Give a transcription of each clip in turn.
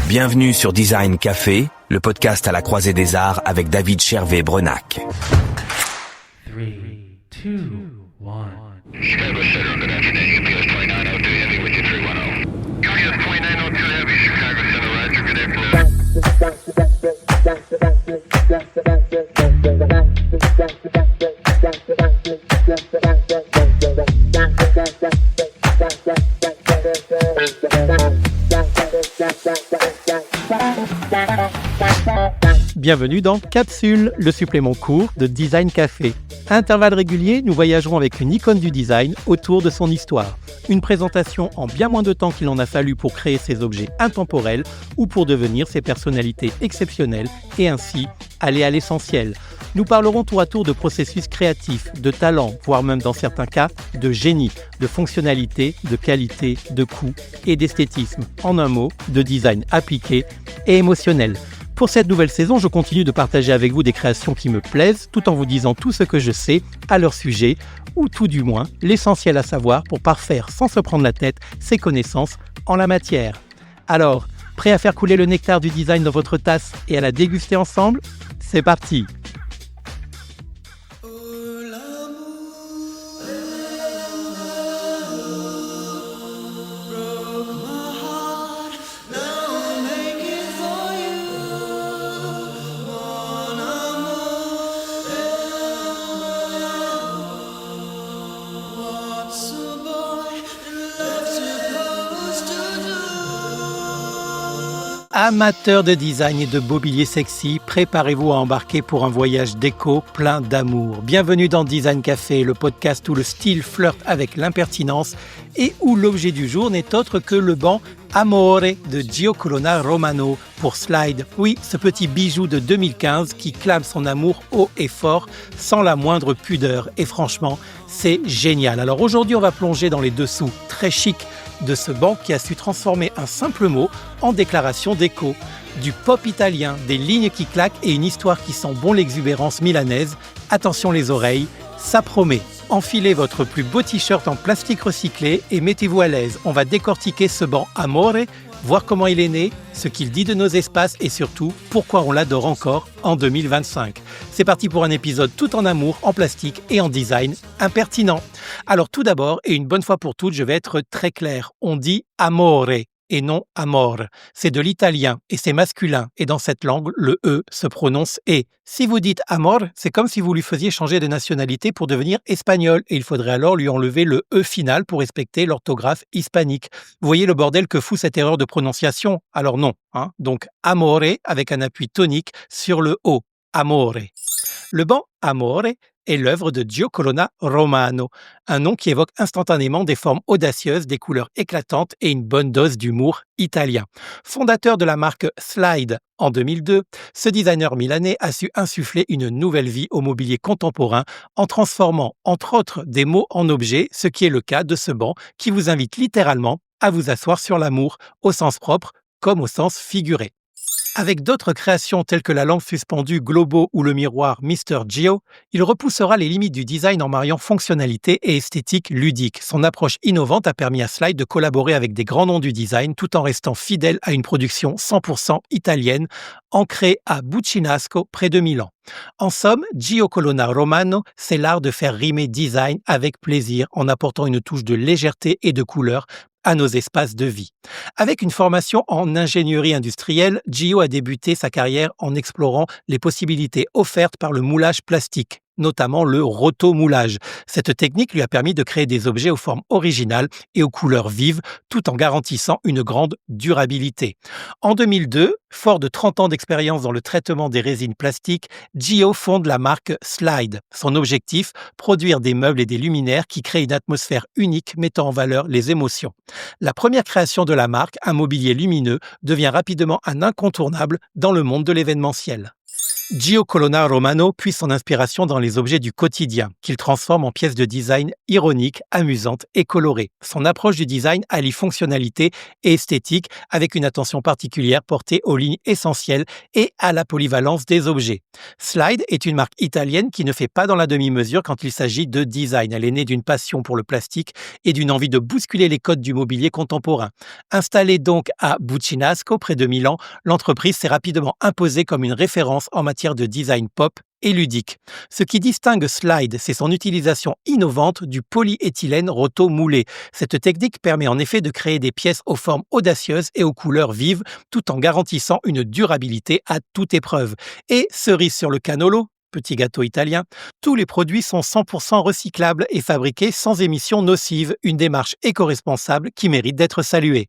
Bienvenue sur Design Café, le podcast à la croisée des arts avec David Chervé-Brenac. 3, 2, 1. Chicago Center, good afternoon. UPS 2902 Heavy with you 310. UPS 2902 Heavy, Chicago Center, Roger, good afternoon. Bienvenue dans Capsule, le supplément court de Design Café. À intervalles réguliers, nous voyagerons avec une icône du design autour de son histoire. Une présentation en bien moins de temps qu'il en a fallu pour créer ces objets intemporels ou pour devenir ces personnalités exceptionnelles et ainsi aller à l'essentiel. Nous parlerons tour à tour de processus créatifs, de talent, voire même dans certains cas, de génie, de fonctionnalité, de qualité, de coût et d'esthétisme. En un mot, de design appliqué et émotionnel. Pour cette nouvelle saison, je continue de partager avec vous des créations qui me plaisent, tout en vous disant tout ce que je sais à leur sujet, ou tout du moins l'essentiel à savoir pour parfaire sans se prendre la tête ses connaissances en la matière. Alors, prêt à faire couler le nectar du design dans votre tasse et à la déguster ensemble ? C'est parti ! Amateurs de design et de mobilier sexy, préparez-vous à embarquer pour un voyage déco plein d'amour. Bienvenue dans Design Café, le podcast où le style flirte avec l'impertinence et où l'objet du jour n'est autre que le banc Amore de Gio Colonna Romano pour Slide. Oui, ce petit bijou de 2015 qui clame son amour haut et fort sans la moindre pudeur. Et franchement, c'est génial. Alors aujourd'hui, on va plonger dans les dessous très chics de ce banc qui a su transformer un simple mot en déclaration déco. Du pop italien, des lignes qui claquent et une histoire qui sent bon l'exubérance milanaise. Attention les oreilles, ça promet. Enfilez votre plus beau t-shirt en plastique recyclé et mettez-vous à l'aise. On va décortiquer ce banc Amore, voir comment il est né, ce qu'il dit de nos espaces et surtout pourquoi on l'adore encore en 2025. C'est parti pour un épisode tout en amour, en plastique et en design impertinent. Alors tout d'abord, et une bonne fois pour toutes, je vais être très clair. On dit Amore et non amor. C'est de l'italien et c'est masculin. Et dans cette langue, le E se prononce E. Si vous dites amor, c'est comme si vous lui faisiez changer de nationalité pour devenir espagnol. Et il faudrait alors lui enlever le E final pour respecter l'orthographe hispanique. Vous voyez le bordel que fout cette erreur de prononciation ? Alors non. Donc amore avec un appui tonique sur le O. Amore. Le banc Amore est l'œuvre de Gio Colonna Romano, un nom qui évoque instantanément des formes audacieuses, des couleurs éclatantes et une bonne dose d'humour italien. Fondateur de la marque Slide en 2002, ce designer milanais a su insuffler une nouvelle vie au mobilier contemporain en transformant, entre autres, des mots en objets, ce qui est le cas de ce banc qui vous invite littéralement à vous asseoir sur l'amour, au sens propre comme au sens figuré. Avec d'autres créations telles que la lampe suspendue Globo ou le miroir Mr. Gio, il repoussera les limites du design en mariant fonctionnalité et esthétique ludique. Son approche innovante a permis à Slide de collaborer avec des grands noms du design tout en restant fidèle à une production 100% italienne, ancrée à Buccinasco près de Milan. En somme, Gio Colonna Romano, c'est l'art de faire rimer design avec plaisir en apportant une touche de légèreté et de couleur à nos espaces de vie. Avec une formation en ingénierie industrielle, Gio a débuté sa carrière en explorant les possibilités offertes par le moulage plastique, notamment le rotomoulage. Cette technique lui a permis de créer des objets aux formes originales et aux couleurs vives, tout en garantissant une grande durabilité. En 2002, fort de 30 ans d'expérience dans le traitement des résines plastiques, Gio fonde la marque Slide. Son objectif, produire des meubles et des luminaires qui créent une atmosphère unique mettant en valeur les émotions. La première création de la marque, un mobilier lumineux, devient rapidement un incontournable dans le monde de l'événementiel. Gio Colonna Romano puise son inspiration dans les objets du quotidien, qu'il transforme en pièces de design ironiques, amusantes et colorées. Son approche du design allie fonctionnalité et esthétique avec une attention particulière portée aux lignes essentielles et à la polyvalence des objets. Slide est une marque italienne qui ne fait pas dans la demi-mesure quand il s'agit de design. Elle est née d'une passion pour le plastique et d'une envie de bousculer les codes du mobilier contemporain. Installée donc à Bucinasco, près de Milan, l'entreprise s'est rapidement imposée comme une référence en matière de design pop et ludique. Ce qui distingue Slide, c'est son utilisation innovante du polyéthylène roto-moulé. Cette technique permet en effet de créer des pièces aux formes audacieuses et aux couleurs vives, tout en garantissant une durabilité à toute épreuve. Et cerise sur le canolo, petit gâteau italien, tous les produits sont 100% recyclables et fabriqués sans émissions nocives, une démarche éco-responsable qui mérite d'être saluée.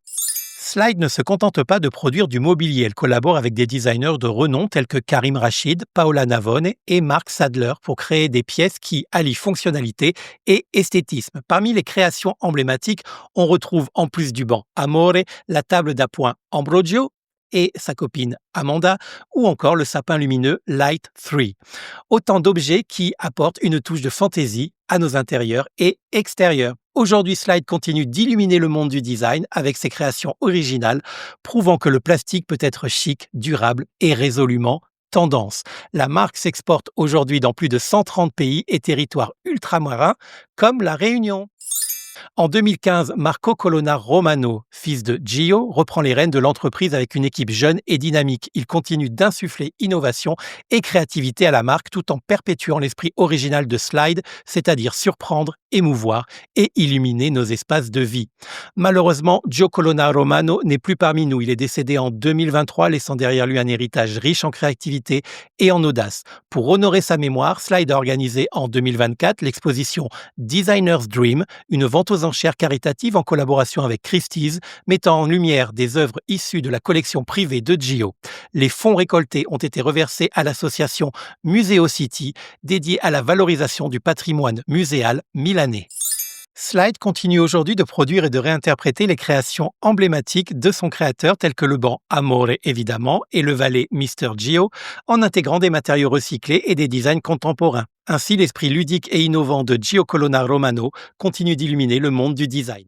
Slide ne se contente pas de produire du mobilier, elle collabore avec des designers de renom tels que Karim Rachid, Paola Navone et Mark Sadler pour créer des pièces qui allient fonctionnalité et esthétisme. Parmi les créations emblématiques, on retrouve en plus du banc Amore, la table d'appoint Ambrogio et sa copine Amanda, ou encore le sapin lumineux Light 3. Autant d'objets qui apportent une touche de fantaisie à nos intérieurs et extérieurs. Aujourd'hui, Slide continue d'illuminer le monde du design avec ses créations originales, prouvant que le plastique peut être chic, durable et résolument tendance. La marque s'exporte aujourd'hui dans plus de 130 pays et territoires ultramarins comme la Réunion. En 2015, Marco Colonna Romano, fils de Gio, reprend les rênes de l'entreprise avec une équipe jeune et dynamique. Il continue d'insuffler innovation et créativité à la marque tout en perpétuant l'esprit original de Slide, c'est-à-dire surprendre, émouvoir et illuminer nos espaces de vie. Malheureusement, Gio Colonna Romano n'est plus parmi nous. Il est décédé en 2023, laissant derrière lui un héritage riche en créativité et en audace. Pour honorer sa mémoire, Slide a organisé en 2024 l'exposition Designer's Dream, une vente aux enchères caritatives en collaboration avec Christie's, mettant en lumière des œuvres issues de la collection privée de Gio. Les fonds récoltés ont été reversés à l'association Museo City, dédiée à la valorisation du patrimoine muséal milanais. Slide continue aujourd'hui de produire et de réinterpréter les créations emblématiques de son créateur tels que le banc Amore évidemment et le valet Mr. Gio en intégrant des matériaux recyclés et des designs contemporains. Ainsi, l'esprit ludique et innovant de Gio Colonna Romano continue d'illuminer le monde du design.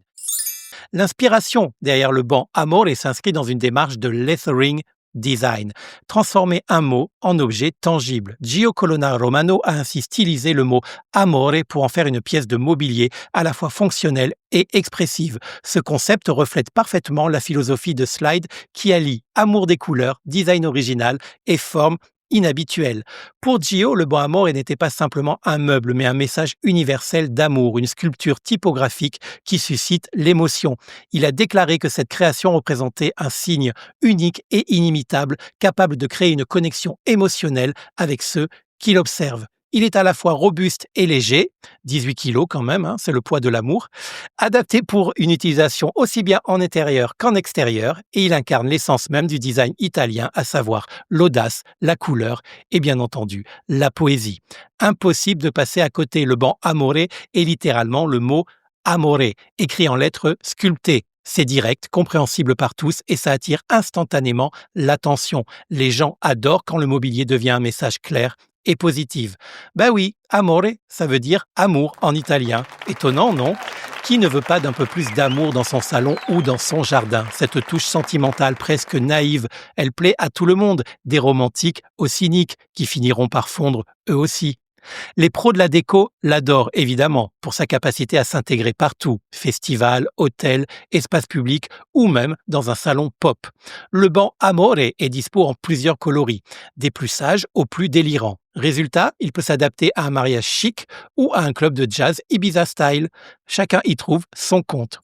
L'inspiration derrière le banc Amore s'inscrit dans une démarche de lettering design, transformer un mot en objet tangible. Gio Colonna Romano a ainsi stylisé le mot amore pour en faire une pièce de mobilier à la fois fonctionnelle et expressive. Ce concept reflète parfaitement la philosophie de Slide qui allie amour des couleurs, design original et forme inhabituelle. Pour Gio, le banc Amore n'était pas simplement un meuble, mais un message universel d'amour, une sculpture typographique qui suscite l'émotion. Il a déclaré que cette création représentait un signe unique et inimitable, capable de créer une connexion émotionnelle avec ceux qui l'observent. Il est à la fois robuste et léger, 18 kilos quand même, c'est le poids de l'amour, adapté pour une utilisation aussi bien en intérieur qu'en extérieur, et il incarne l'essence même du design italien, à savoir l'audace, la couleur et bien entendu la poésie. Impossible de passer à côté, le banc Amore est littéralement le mot amore, écrit en lettres sculptées. C'est direct, compréhensible par tous et ça attire instantanément l'attention. Les gens adorent quand le mobilier devient un message clair et positif. Ben oui, amore, ça veut dire amour en italien. Étonnant, non ? Qui ne veut pas d'un peu plus d'amour dans son salon ou dans son jardin ? Cette touche sentimentale presque naïve, elle plaît à tout le monde, des romantiques aux cyniques qui finiront par fondre eux aussi. Les pros de la déco l'adorent évidemment pour sa capacité à s'intégrer partout, festival, hôtel, espace public ou même dans un salon pop. Le banc Amore est dispo en plusieurs coloris, des plus sages aux plus délirants. Résultat, il peut s'adapter à un mariage chic ou à un club de jazz Ibiza style. Chacun y trouve son compte.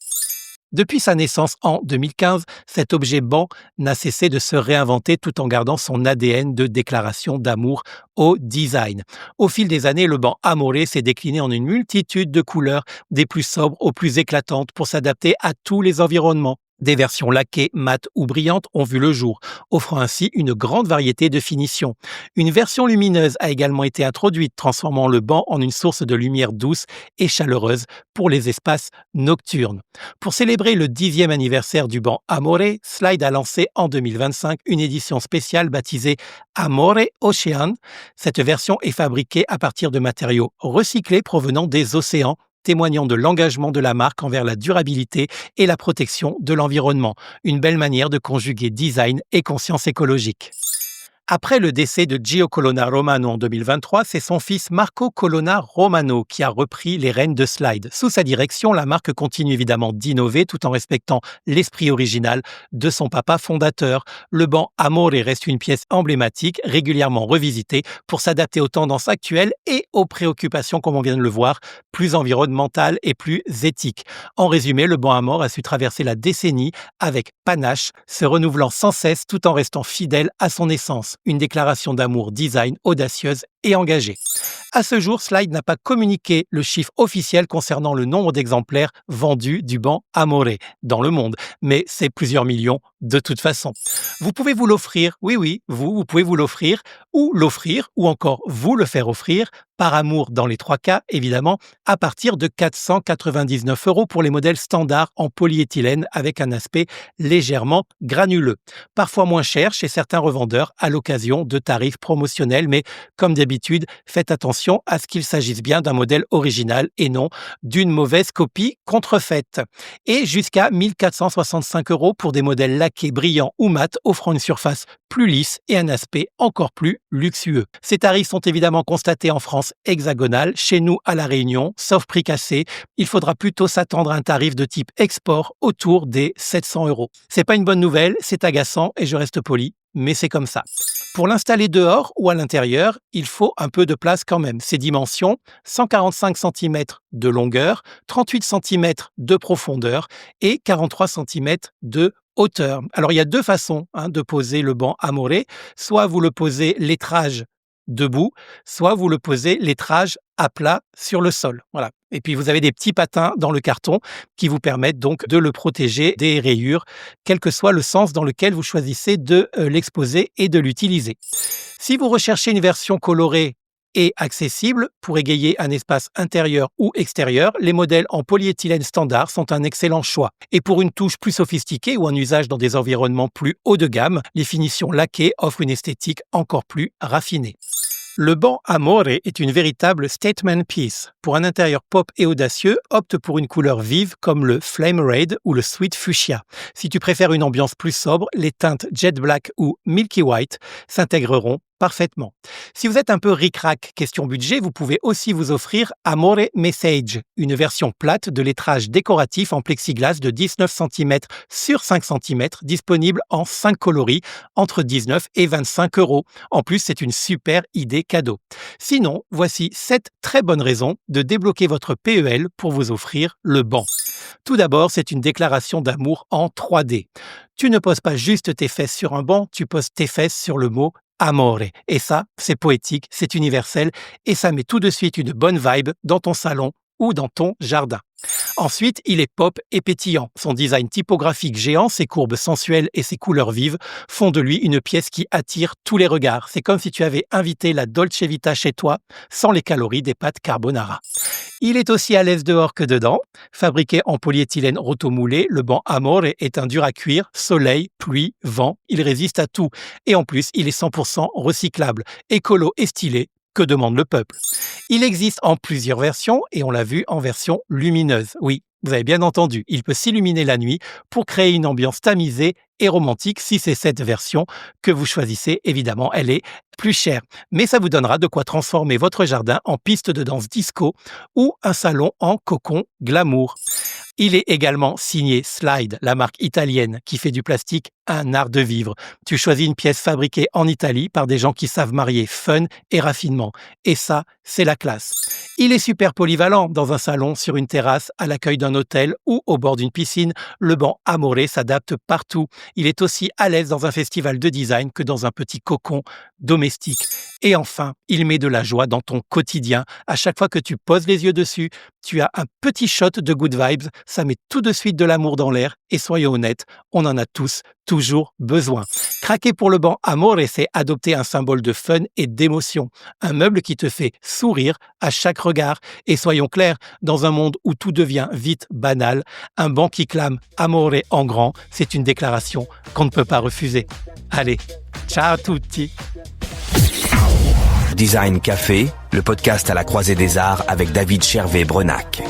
Depuis sa naissance en 2015, cet objet banc n'a cessé de se réinventer tout en gardant son ADN de déclaration d'amour au design. Au fil des années, le banc Amore s'est décliné en une multitude de couleurs, des plus sobres aux plus éclatantes, pour s'adapter à tous les environnements. Des versions laquées, mates ou brillantes ont vu le jour, offrant ainsi une grande variété de finitions. Une version lumineuse a également été introduite, transformant le banc en une source de lumière douce et chaleureuse pour les espaces nocturnes. Pour célébrer le 10e anniversaire du banc Amore, Slide a lancé en 2025 une édition spéciale baptisée Amore Ocean. Cette version est fabriquée à partir de matériaux recyclés provenant des océans, témoignant de l'engagement de la marque envers la durabilité et la protection de l'environnement. Une belle manière de conjuguer design et conscience écologique. Après le décès de Gio Colonna Romano en 2023, c'est son fils Marco Colonna Romano qui a repris les rênes de Slide. Sous sa direction, la marque continue évidemment d'innover tout en respectant l'esprit original de son papa fondateur. Le banc Amore reste une pièce emblématique, régulièrement revisitée pour s'adapter aux tendances actuelles et aux préoccupations, comme on vient de le voir, plus environnementales et plus éthiques. En résumé, le banc Amore a su traverser la décennie avec panache, se renouvelant sans cesse tout en restant fidèle à son essence. Une déclaration d'amour design audacieuse et engagée. À ce jour, Slide n'a pas communiqué le chiffre officiel concernant le nombre d'exemplaires vendus du banc Amore dans le monde, mais c'est plusieurs millions de toute façon. Vous pouvez vous l'offrir, oui, vous pouvez vous l'offrir, ou encore vous le faire offrir, par amour dans les 3 cas, évidemment, à partir de 499 € pour les modèles standards en polyéthylène avec un aspect légèrement granuleux. Parfois moins cher chez certains revendeurs à l'occasion de tarifs promotionnels, mais comme d'habitude, faites attention à ce qu'il s'agisse bien d'un modèle original et non d'une mauvaise copie contrefaite. Et jusqu'à 1 465 € pour des modèles laqués brillants ou mat offrant une surface plus lisse et un aspect encore plus luxueux. Ces tarifs sont évidemment constatés en France hexagonale, chez nous à La Réunion, sauf prix cassé, il faudra plutôt s'attendre à un tarif de type export autour des 700 €. C'est pas une bonne nouvelle, c'est agaçant et je reste poli, mais c'est comme ça. Pour l'installer dehors ou à l'intérieur, il faut un peu de place quand même. Ses dimensions, 145 cm de longueur, 38 cm de profondeur et 43 cm de hauteur. Alors il y a 2 façons de poser le banc Amore, soit vous le posez l'étrage debout, soit vous le posez l'étrage à plat sur le sol. Voilà. Et puis vous avez des petits patins dans le carton qui vous permettent donc de le protéger des rayures, quel que soit le sens dans lequel vous choisissez de l'exposer et de l'utiliser. Si vous recherchez une version colorée et accessible pour égayer un espace intérieur ou extérieur, les modèles en polyéthylène standard sont un excellent choix. Et pour une touche plus sophistiquée ou un usage dans des environnements plus haut de gamme, les finitions laquées offrent une esthétique encore plus raffinée. Le banc Amore est une véritable statement piece. Pour un intérieur pop et audacieux, opte pour une couleur vive comme le Flame Raid ou le Sweet Fuchsia. Si tu préfères une ambiance plus sobre, les teintes Jet Black ou Milky White s'intégreront parfaitement. Si vous êtes un peu ric-rac question budget, vous pouvez aussi vous offrir Amore Message, une version plate de lettrage décoratif en plexiglas de 19 cm sur 5 cm, disponible en 5 coloris, entre 19 et 25 €. En plus, c'est une super idée cadeau. Sinon, voici 7 très bonnes raisons de débloquer votre PEL pour vous offrir le banc. Tout d'abord, c'est une déclaration d'amour en 3D. Tu ne poses pas juste tes fesses sur un banc, tu poses tes fesses sur le mot Amore. Et ça, c'est poétique, c'est universel et ça met tout de suite une bonne vibe dans ton salon ou dans ton jardin. Ensuite, il est pop et pétillant. Son design typographique géant, ses courbes sensuelles et ses couleurs vives font de lui une pièce qui attire tous les regards. C'est comme si tu avais invité la Dolce Vita chez toi, sans les calories des pâtes carbonara. Il est aussi à l'aise dehors que dedans. Fabriqué en polyéthylène rotomoulé, le banc Amore est un dur à cuire, soleil, pluie, vent, il résiste à tout. Et en plus, il est 100% recyclable, écolo et stylé. Que demande le peuple? Il existe en plusieurs versions et on l'a vu en version lumineuse. Oui, vous avez bien entendu, il peut s'illuminer la nuit pour créer une ambiance tamisée et romantique. Si c'est cette version que vous choisissez, évidemment, elle est plus chère. Mais ça vous donnera de quoi transformer votre jardin en piste de danse disco ou un salon en cocon glamour. Il est également signé Slide, la marque italienne qui fait du plastique un art de vivre. Tu choisis une pièce fabriquée en Italie par des gens qui savent marier fun et raffinement. Et ça, c'est la classe. Il est super polyvalent dans un salon, sur une terrasse, à l'accueil d'un hôtel ou au bord d'une piscine. Le banc Amore s'adapte partout. Il est aussi à l'aise dans un festival de design que dans un petit cocon domestique. domestique. Et enfin, il met de la joie dans ton quotidien. À chaque fois que tu poses les yeux dessus, tu as un petit shot de good vibes. Ça met tout de suite de l'amour dans l'air. Et soyons honnêtes, on en a tous toujours besoin. Craquer pour le banc Amore, c'est adopter un symbole de fun et d'émotion. Un meuble qui te fait sourire à chaque regard. Et soyons clairs, dans un monde où tout devient vite banal, un banc qui clame Amore en grand, c'est une déclaration qu'on ne peut pas refuser. Allez, ciao tutti! Design Café, le podcast à la croisée des arts avec David Chervé-Brenac.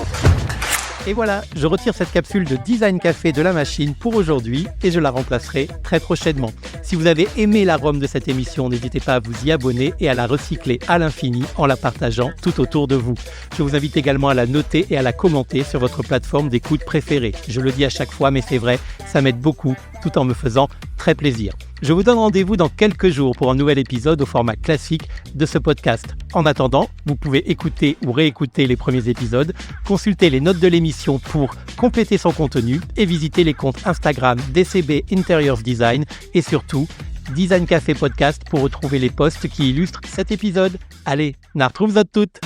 Et voilà, je retire cette capsule de Design Café de la machine pour aujourd'hui et je la remplacerai très prochainement. Si vous avez aimé l'arôme de cette émission, n'hésitez pas à vous y abonner et à la recycler à l'infini en la partageant tout autour de vous. Je vous invite également à la noter et à la commenter sur votre plateforme d'écoute préférée. Je le dis à chaque fois, mais c'est vrai, ça m'aide beaucoup tout en me faisant très plaisir. Je vous donne rendez-vous dans quelques jours pour un nouvel épisode au format classique de ce podcast. En attendant, vous pouvez écouter ou réécouter les premiers épisodes, consulter les notes de l'émission pour compléter son contenu et visiter les comptes Instagram DCB Interiors Design et surtout Design Café Podcast pour retrouver les posts qui illustrent cet épisode. Allez, na retrouve toutes.